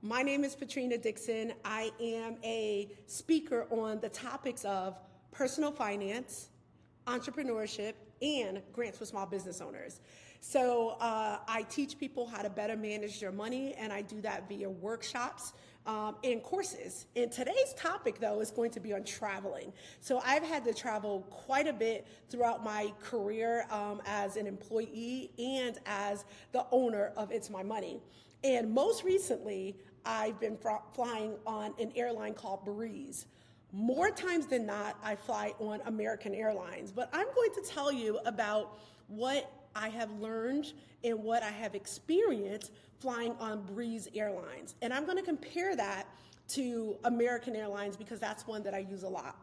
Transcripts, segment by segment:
My name is Patrina Dixon. I am a speaker on the topics of personal finance, entrepreneurship, and grants for small business owners. So I teach people how to better manage their money, and I do that via workshops and courses. And today's topic, though, is going to be on traveling. So I've had to travel quite a bit throughout my career as an employee and as the owner of It's My Money. And most recently, I've been flying on an airline called Breeze. More times than not, I fly on American Airlines, but I'm going to tell you about what I have learned and what I have experienced flying on Breeze Airlines. And I'm going to compare that to American Airlines because that's one that I use a lot.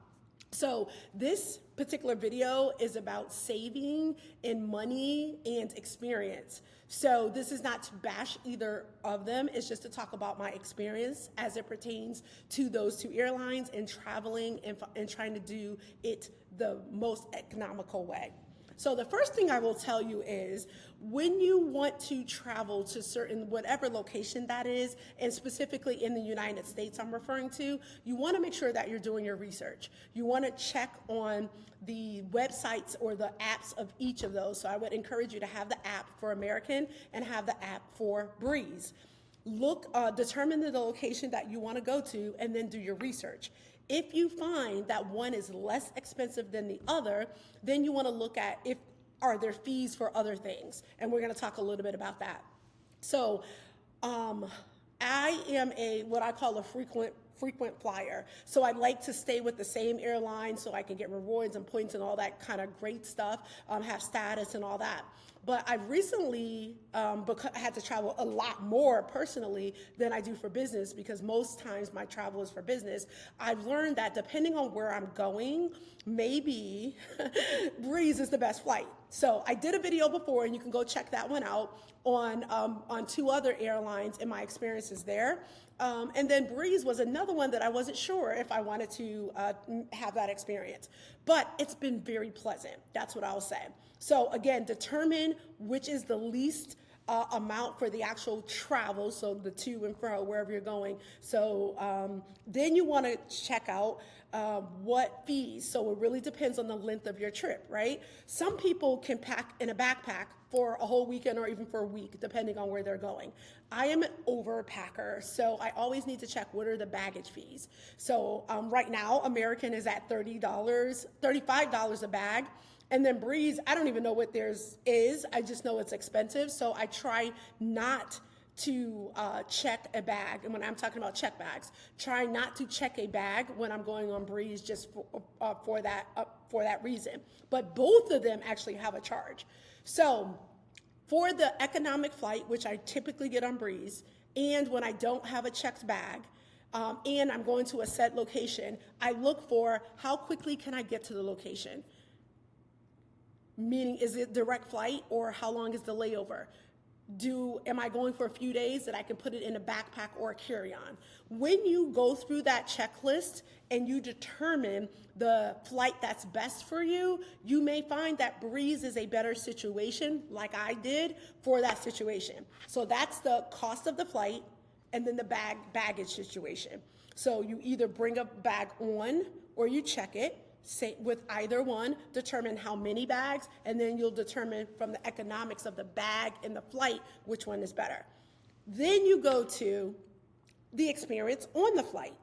So this particular video is about saving in money and experience. So this is not to bash either of them. It's just to talk about my experience as it pertains to those two airlines and traveling and trying to do it the most economical way. So the first thing I will tell you is when you want to travel to certain whatever location that is, and specifically in the United States I'm referring to, you want to make sure that you're doing your research. You want to check on the websites or the apps of each of those. So I would encourage you to have the app for American and have the app for Breeze. Determine the location that you want to go to and then do your research. If you find that one is less expensive than the other, then you want to look at are there fees for other things, and we're going to talk a little bit about that. So I am what I call a frequent flyer. So I like to stay with the same airline so I can get rewards and points and all that kind of great stuff, have status and all that. But I've recently had to travel a lot more personally than I do for business because most times my travel is for business. I've learned that depending on where I'm going, maybe Breeze is the best flight. So I did a video before, and you can go check that one out on two other airlines and my experiences there. And then Breeze was another one that I wasn't sure if I wanted to have that experience. But it's been very pleasant. That's what I'll say. So again, determine which is the least amount for the actual travel, so the to and fro, wherever you're going. So then you want to check out what fees. So it really depends on the length of your trip, right? Some people can pack in a backpack for a whole weekend or even for a week, depending on where they're going. I am an overpacker, so I always need to check what are the baggage fees. So right now, American is at $35 a bag. And then Breeze, I don't even know what theirs is. I just know it's expensive. So I try not to check a bag. And when I'm talking about check bags, try not to check a bag when I'm going on Breeze just for that reason. But both of them actually have a charge. So for the economic flight, which I typically get on Breeze, and when I don't have a checked bag, and I'm going to a set location, I look for how quickly can I get to the location? Meaning, is it direct flight or how long is the layover? Am I going for a few days that I can put it in a backpack or a carry-on? When you go through that checklist and you determine the flight that's best for you, you may find that Breeze is a better situation, like I did, for that situation. So that's the cost of the flight and then the baggage situation. So you either bring a bag on or you check it. With either one, determine how many bags, and then you'll determine from the economics of the bag and the flight which one is better. Then you go to the experience on the flight.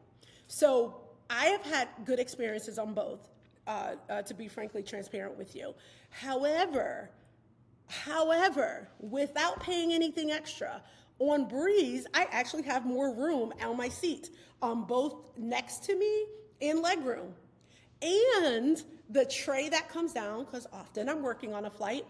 So I have had good experiences on both, to be frankly transparent with you. However, without paying anything extra, on Breeze, I actually have more room on my seat, both next to me and legroom. And the tray that comes down, because often I'm working on a flight,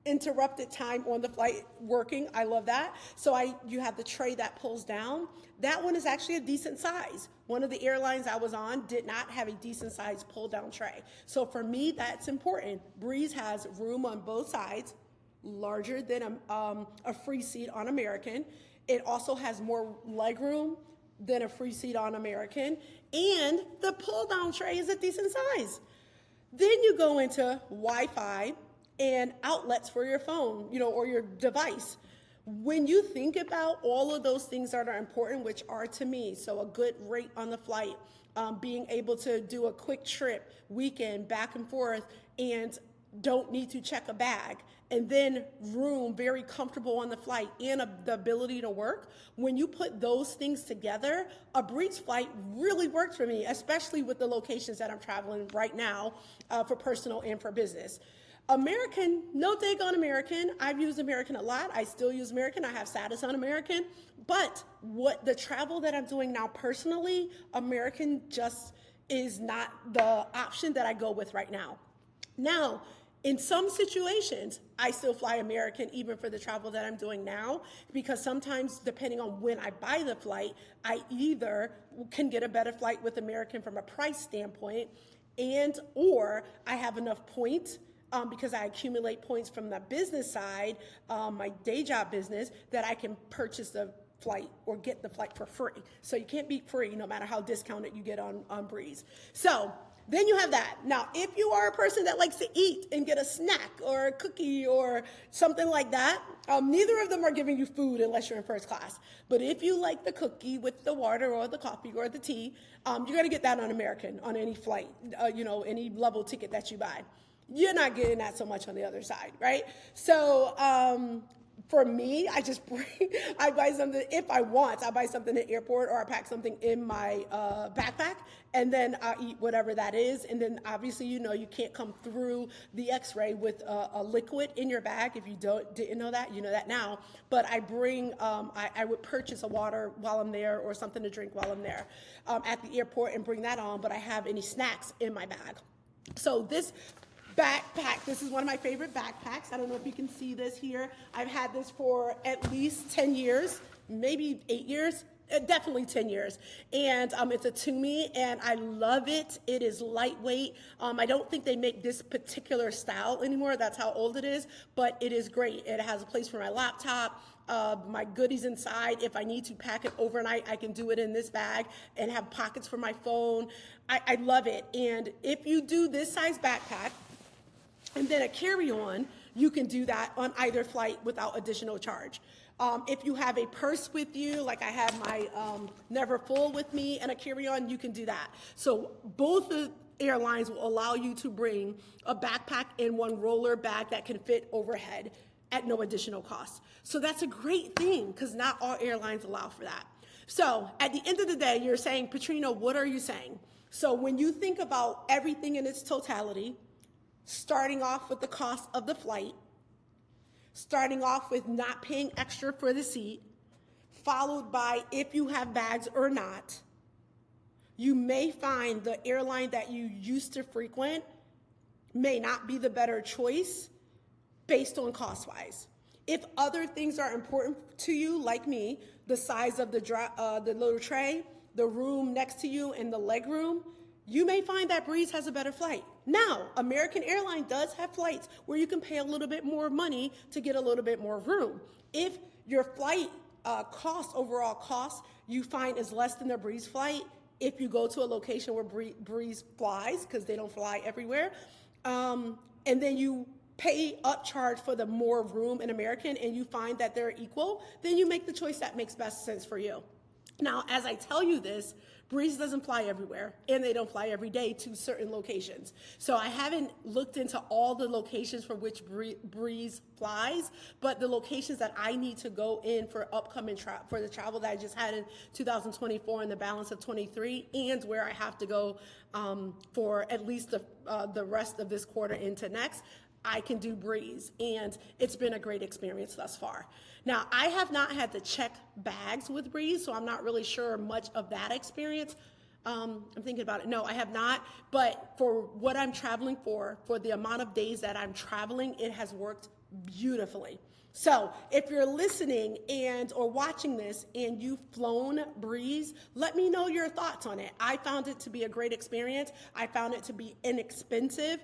uninterrupted time on the flight working. I love that. So you have the tray that pulls down. That one is actually a decent size. One of the airlines I was on did not have a decent size pull down tray. So for me, that's important. Breeze has room on both sides, larger than a free seat on American. It also has more leg room than a free seat on American, and the pull-down tray is a decent size. Then you go into Wi-Fi and outlets for your phone, or your device. When you think about all of those things that are important, which are to me, so a good rate on the flight, being able to do a quick trip, weekend, back and forth, and don't need to check a bag, and then room, very comfortable on the flight, and the ability to work. When you put those things together, a Breeze flight really worked for me, especially with the locations that I'm traveling right now for personal and for business. American, no dig on American. I've used American a lot. I still use American. I have status on American. But what the travel that I'm doing now personally, American just is not the option that I go with right now. Now, in some situations, I still fly American even for the travel that I'm doing now, because sometimes depending on when I buy the flight, I either can get a better flight with American from a price standpoint, and or I have enough points because I accumulate points from the business side, my day job business, that I can purchase the flight or get the flight for free. So you can't beat free no matter how discounted you get on Breeze. So then you have that. Now, if you are a person that likes to eat and get a snack or a cookie or something like that, neither of them are giving you food unless you're in first class. But if you like the cookie with the water or the coffee or the tea, you're going to get that on American on any flight, any level ticket that you buy. You're not getting that so much on the other side, right? So for me, I buy something, if I want, I buy something at the airport, or I pack something in my backpack, and then I eat whatever that is. And then obviously, you can't come through the x-ray with a liquid in your bag. If you didn't know that, you know that now. But I bring, I would purchase a water while I'm there, or something to drink while I'm there at the airport, and bring that on. But I have any snacks in my bag. So this backpack, this is one of my favorite backpacks. I don't know if you can see this here. I've had this for at least 10 years, maybe 8 years, definitely 10 years. And it's a Tumi, and I love it. It is lightweight. I don't think they make this particular style anymore. That's how old it is, but it is great. It has a place for my laptop, my goodies inside. If I need to pack it overnight, I can do it in this bag and have pockets for my phone. I love it. And if you do this size backpack, and then a carry-on, you can do that on either flight without additional charge. If you have a purse with you, like I have my Never Full with me, and a carry-on, you can do that. So both the airlines will allow you to bring a backpack and one roller bag that can fit overhead at no additional cost. So that's a great thing, because not all airlines allow for that. So at the end of the day, you're saying, Patrina, what are you saying? So when you think about everything in its totality, starting off with the cost of the flight, starting off with not paying extra for the seat, followed by if you have bags or not, you may find the airline that you used to frequent may not be the better choice based on cost-wise. If other things are important to you, like me, the size of the little tray, the room next to you, and the leg room, you may find that Breeze has a better flight. Now, American Airlines does have flights where you can pay a little bit more money to get a little bit more room. If your flight overall cost, you find is less than the Breeze flight, if you go to a location where Breeze flies, because they don't fly everywhere, and then you pay upcharge for the more room in American, and you find that they're equal, then you make the choice that makes best sense for you. Now, as I tell you this, Breeze doesn't fly everywhere, and they don't fly every day to certain locations. So I haven't looked into all the locations for which Breeze flies, but the locations that I need to go in for upcoming for the travel that I just had in 2024 and the balance of 23, and where I have to go for at least the rest of this quarter into next, I can do Breeze, and it's been a great experience thus far. Now, I have not had to check bags with Breeze, so I'm not really sure much of that experience. I'm thinking about it. No, I have not, but for what I'm traveling for the amount of days that I'm traveling, it has worked beautifully. So if you're listening or watching this and you've flown Breeze, let me know your thoughts on it. I found it to be a great experience. I found it to be inexpensive.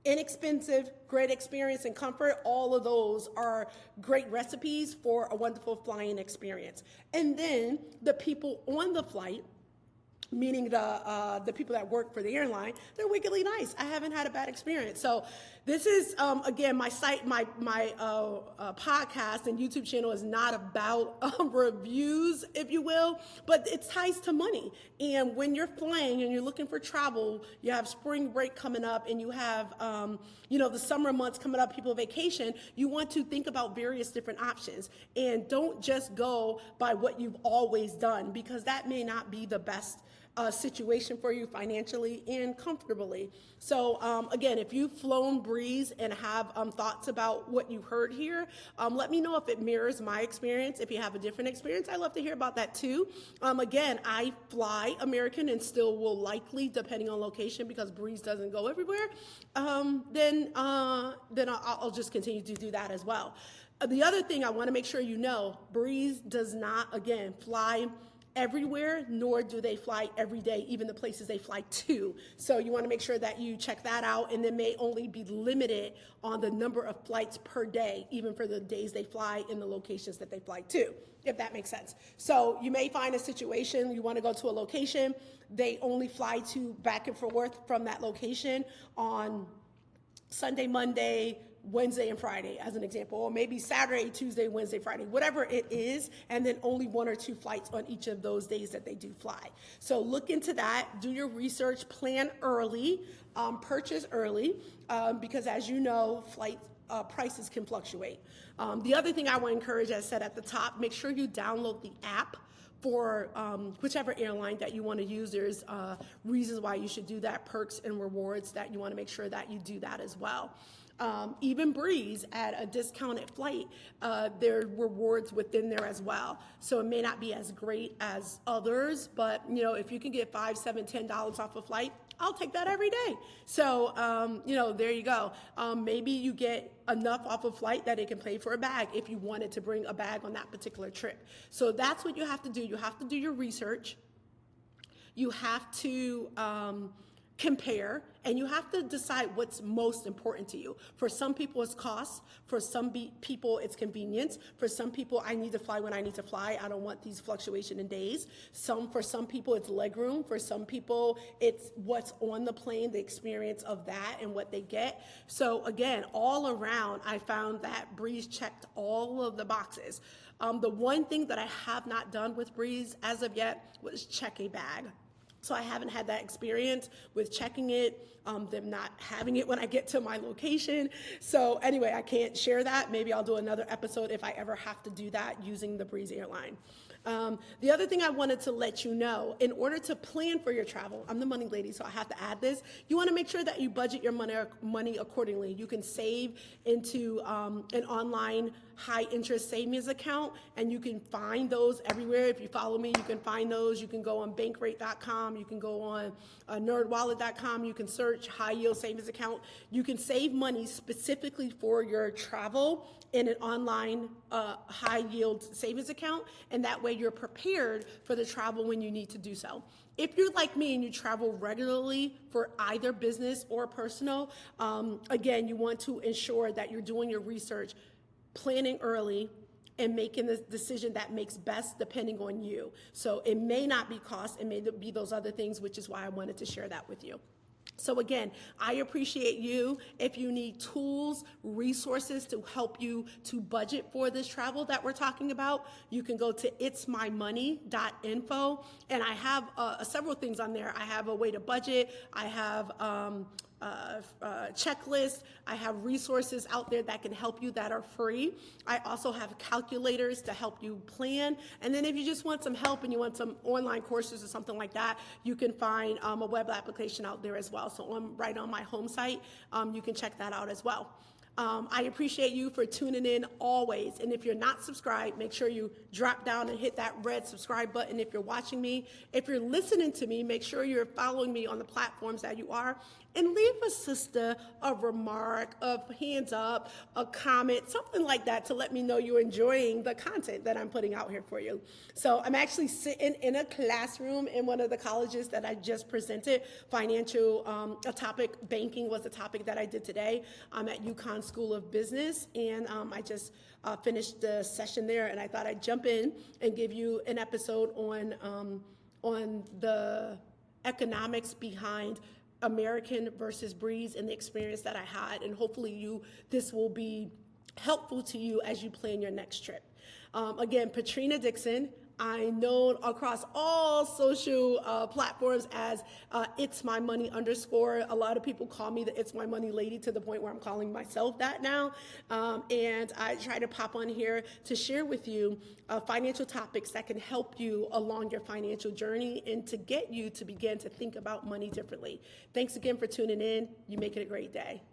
Inexpensive, great experience, and comfort, all of those are great recipes for a wonderful flying experience. And then the people on the flight meaning the people that work for the airline, they're wickedly nice. I haven't had a bad experience. So this is, again, my site, my podcast and YouTube channel is not about reviews, if you will, but it ties to money. And when you're flying and you're looking for travel, you have spring break coming up and you have, the summer months coming up, people vacation, you want to think about various different options. And don't just go by what you've always done, because that may not be the best situation for you financially and comfortably. So again, if you've flown Breeze and have thoughts about what you heard here, let me know if it mirrors my experience. If you have a different experience, I'd love to hear about that too. Again, I fly American and still will likely, depending on location, because Breeze doesn't go everywhere, then I'll just continue to do that as well. The other thing I want to make sure you know, Breeze does not, again, fly everywhere, nor do they fly every day, even the places they fly to. So you want to make sure that you check that out, and they may only be limited on the number of flights per day, even for the days they fly in the locations that they fly to, if that makes sense. So you may find a situation, you want to go to a location, they only fly to back and forth from that location on Sunday, Monday, Wednesday and Friday, as an example, or maybe Saturday, Tuesday, Wednesday, Friday, whatever it is, and then only 1 or 2 flights on each of those days that they do fly. So look into that, do your research, plan early, purchase early, because as you know, flight prices can fluctuate. The other thing I want to encourage, as I said at the top, make sure you download the app for whichever airline that you want to use. There's reasons why you should do that, perks and rewards that you want to make sure that you do that as well. Even Breeze, at a discounted flight, there are rewards within there as well. So it may not be as great as others, but if you can get $5, $7, $10 off a flight, I'll take that every day. So, there you go. Maybe you get enough off a flight that it can pay for a bag if you wanted to bring a bag on that particular trip. So that's what you have to do. You have to do your research. You have to compare, and you have to decide what's most important to you. For some people, it's cost. For some people, it's convenience. For some people, I need to fly when I need to fly. I don't want these fluctuation in days. For some people, it's legroom. For some people, it's what's on the plane, the experience of that and what they get. So again, all around, I found that Breeze checked all of the boxes. The one thing that I have not done with Breeze as of yet was check a bag. So I haven't had that experience with checking it, them not having it when I get to my location. So anyway, I can't share that. Maybe I'll do another episode if I ever have to do that using the Breeze airline. The other thing I wanted to let you know, in order to plan for your travel, I'm the money lady, so I have to add this. You want to make sure that you budget your money accordingly. You can save into an online high interest savings account, and you can find those everywhere. If you follow me, you can find those. You can go on bankrate.com. You can go on nerdwallet.com. You can search high yield savings account. You can save money specifically for your travel in an online high yield savings account, and that way you're prepared for the travel when you need to do so. If you're like me and you travel regularly for either business or personal, again, you want to ensure that you're doing your research, planning early, and making the decision that makes best depending on you. So it may not be cost, it may be those other things, which is why I wanted to share that with you. So again, I appreciate you. If you need tools, resources to help you to budget for this travel that we're talking about, you can go to itsmymoney.info, and I have several things on there. I have a way to budget. I have checklist. I have resources out there that can help you that are free. I also have calculators to help you plan. And then if you just want some help and you want some online courses or something like that, you can find a web application out there as well. So right on my home site, you can check that out as well. I appreciate you for tuning in always. And if you're not subscribed, make sure you drop down and hit that red subscribe button if you're watching me. If you're listening to me, make sure you're following me on the platforms that you are. And leave a sister a remark, a hands up, a comment, something like that to let me know you're enjoying the content that I'm putting out here for you. So I'm actually sitting in a classroom in one of the colleges that I just presented. A topic, banking was the topic that I did today. I'm at UConn School of Business, and I just finished the session there, and I thought I'd jump in and give you an episode on on the economics behind American versus Breeze and the experience that I had. And hopefully this will be helpful to you as you plan your next trip. Again, Patrina Dixon. I'm known across all social platforms as It's My Money _. A lot of people call me the It's My Money lady, to the point where I'm calling myself that now. And I try to pop on here to share with you financial topics that can help you along your financial journey and to get you to begin to think about money differently. Thanks again for tuning in. You make it a great day.